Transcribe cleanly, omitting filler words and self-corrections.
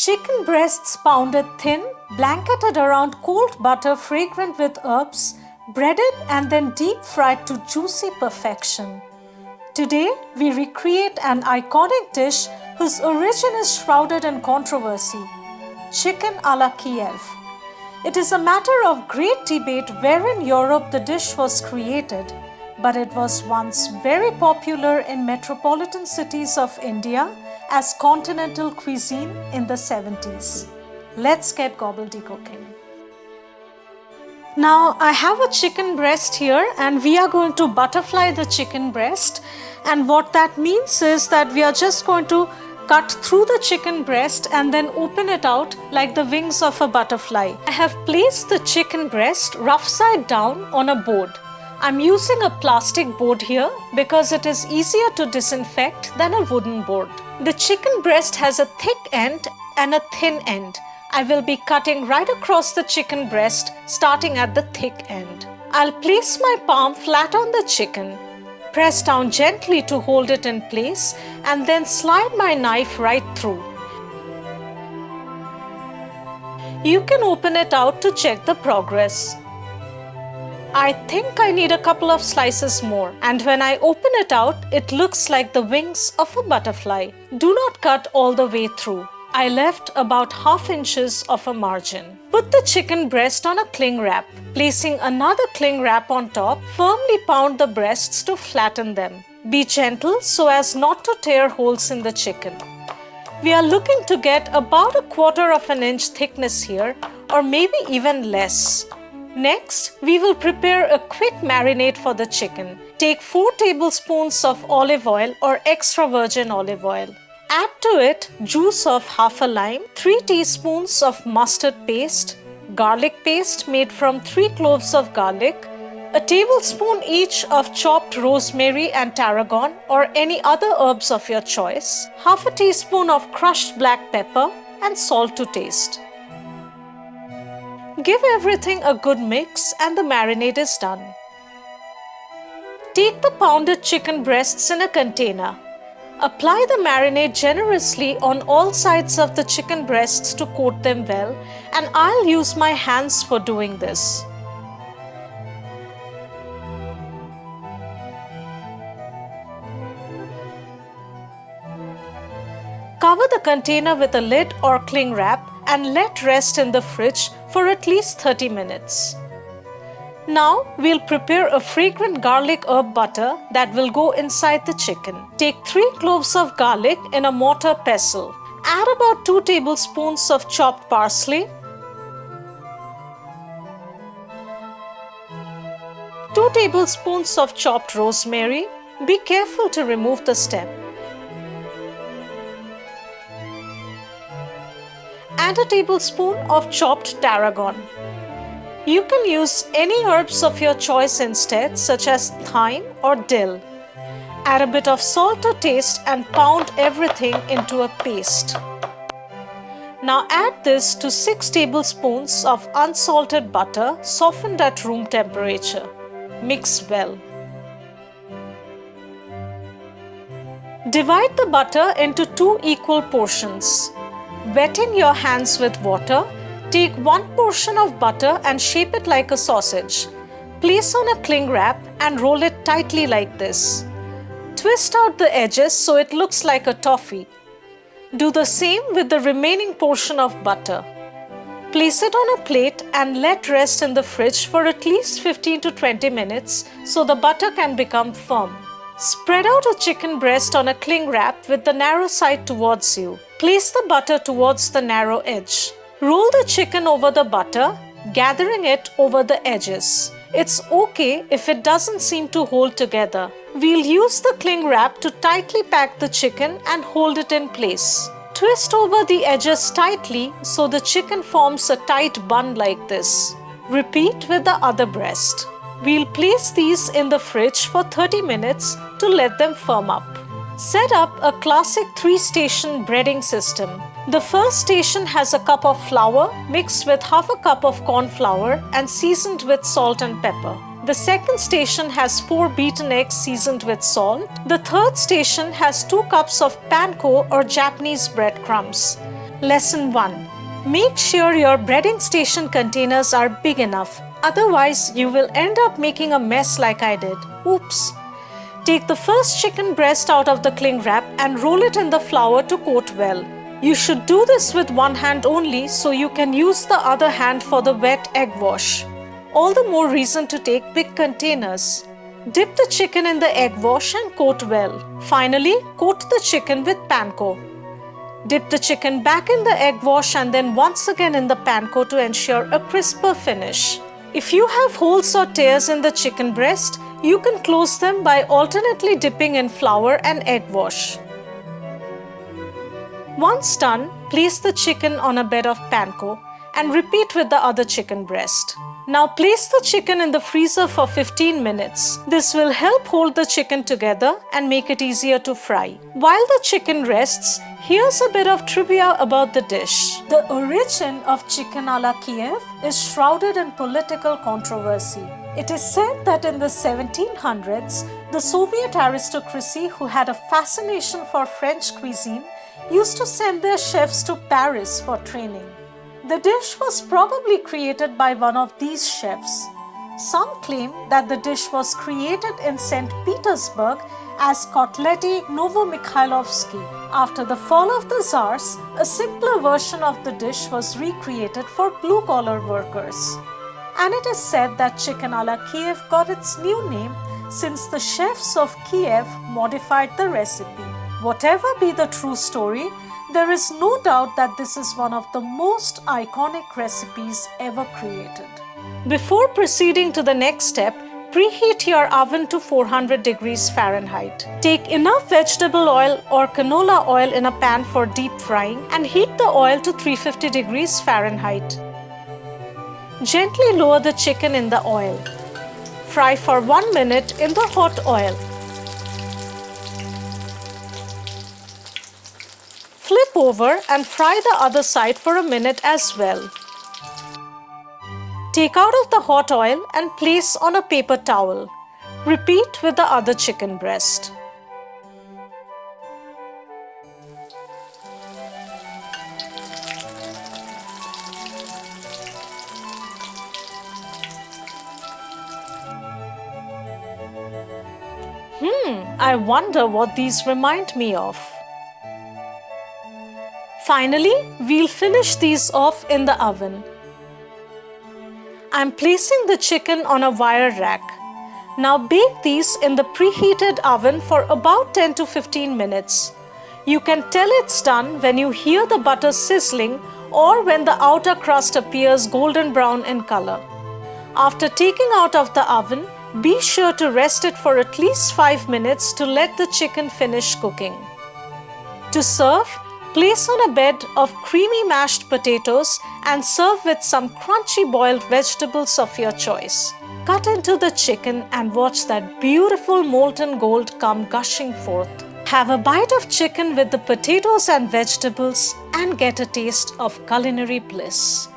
Chicken breasts pounded thin, blanketed around cold butter fragrant with herbs, breaded and then deep fried to juicy perfection. Today, we recreate an iconic dish whose origin is shrouded in controversy, chicken a la Kiev. It is a matter of great debate where in Europe the dish was created, but it was once very popular in metropolitan cities of India as Continental Cuisine in the 70s. Let's get gobbledecooking. Now I have a chicken breast here and we are going to butterfly the chicken breast, and what that means is that we are just going to cut through the chicken breast and then open it out like the wings of a butterfly. I have placed the chicken breast rough side down on a board. I'm using a plastic board here because it is easier to disinfect than a wooden board. The chicken breast has a thick end and a thin end. I will be cutting right across the chicken breast starting at the thick end. I'll place my palm flat on the chicken, press down gently to hold it in place, and then slide my knife right through. You can open it out to check the progress. I think I need a couple of slices more, and when I open it out, it looks like the wings of a butterfly. Do not cut all the way through. I left about ½ inches of a margin. Put the chicken breast on a cling wrap. Placing another cling wrap on top, firmly pound the breasts to flatten them. Be gentle so as not to tear holes in the chicken. We are looking to get about ¼ inch thickness here, or maybe even less. Next, we will prepare a quick marinade for the chicken. Take 4 tablespoons of olive oil or extra virgin olive oil. Add to it juice of ½ a lime, 3 teaspoons of mustard paste, garlic paste made from 3 cloves of garlic, a tablespoon each of chopped rosemary and tarragon or any other herbs of your choice, ½ a teaspoon of crushed black pepper, and salt to taste. Give everything a good mix and the marinade is done. Take the pounded chicken breasts in a container. Apply the marinade generously on all sides of the chicken breasts to coat them well, and I'll use my hands for doing this. Cover the container with a lid or cling wrap and let rest in the fridge for at least 30 minutes. Now we'll prepare a fragrant garlic herb butter that will go inside the chicken. Take 3 cloves of garlic in a mortar pestle. Add about 2 tablespoons of chopped parsley, 2 tablespoons of chopped rosemary. Be careful to remove the stem. Add a tablespoon of chopped tarragon. You can use any herbs of your choice instead, such as thyme or dill. Add a bit of salt to taste and pound everything into a paste. Now add this to 6 tablespoons of unsalted butter softened at room temperature. Mix well. Divide the butter into 2 equal portions. Wet in your hands with water. Take 1 portion of butter and shape it like a sausage. Place on a cling wrap and roll it tightly like this. Twist out the edges so it looks like a toffee. Do the same with the remaining portion of butter. Place it on a plate and let rest in the fridge for at least 15 to 20 minutes so the butter can become firm. Spread out a chicken breast on a cling wrap with the narrow side towards you. Place the butter towards the narrow edge. Roll the chicken over the butter, gathering it over the edges. It's okay if it doesn't seem to hold together. We'll use the cling wrap to tightly pack the chicken and hold it in place. Twist over the edges tightly so the chicken forms a tight bun like this. Repeat with the other breast. We'll place these in the fridge for 30 minutes to let them firm up. Set up a classic 3-station breading system. The first station has a cup of flour mixed with ½ a cup of corn flour and seasoned with salt and pepper. The second station has 4 beaten eggs seasoned with salt. The third station has 2 cups of panko or Japanese breadcrumbs. Lesson 1. Make sure your breading station containers are big enough. Otherwise, you will end up making a mess like I did. Oops. Take the first chicken breast out of the cling wrap and roll it in the flour to coat well. You should do this with one hand only so you can use the other hand for the wet egg wash. All the more reason to take big containers. Dip the chicken in the egg wash and coat well. Finally, coat the chicken with panko. Dip the chicken back in the egg wash and then once again in the panko to ensure a crisper finish. If you have holes or tears in the chicken breast, you can close them by alternately dipping in flour and egg wash. Once done, place the chicken on a bed of panko and repeat with the other chicken breast. Now place the chicken in the freezer for 15 minutes. This will help hold the chicken together and make it easier to fry. While the chicken rests, here's a bit of trivia about the dish. The origin of chicken a la Kiev is shrouded in political controversy. It is said that in the 1700s, the Soviet aristocracy, who had a fascination for French cuisine, used to send their chefs to Paris for training. The dish was probably created by one of these chefs. Some claim that the dish was created in St. Petersburg as kotlety Novomikhailovsky. After the fall of the Tsars, a simpler version of the dish was recreated for blue-collar workers. And it is said that chicken a la Kiev got its new name since the chefs of Kiev modified the recipe. Whatever be the true story, there is no doubt that this is one of the most iconic recipes ever created. Before proceeding to the next step, preheat your oven to 400 degrees Fahrenheit. Take enough vegetable oil or canola oil in a pan for deep frying and heat the oil to 350 degrees Fahrenheit. Gently lower the chicken in the oil. Fry for 1 minute in the hot oil. Flip over and fry the other side for a minute as well. Take out of the hot oil and place on a paper towel. Repeat with the other chicken breast. I wonder what these remind me of. Finally, we'll finish these off in the oven. I'm placing the chicken on a wire rack. Now bake these in the preheated oven for about 10 to 15 minutes. You can tell it's done when you hear the butter sizzling or when the outer crust appears golden brown in color. After taking out of the oven, be sure to rest it for at least 5 minutes to let the chicken finish cooking. To serve, place on a bed of creamy mashed potatoes and serve with some crunchy boiled vegetables of your choice. Cut into the chicken and watch that beautiful molten gold come gushing forth. Have a bite of chicken with the potatoes and vegetables and get a taste of culinary bliss.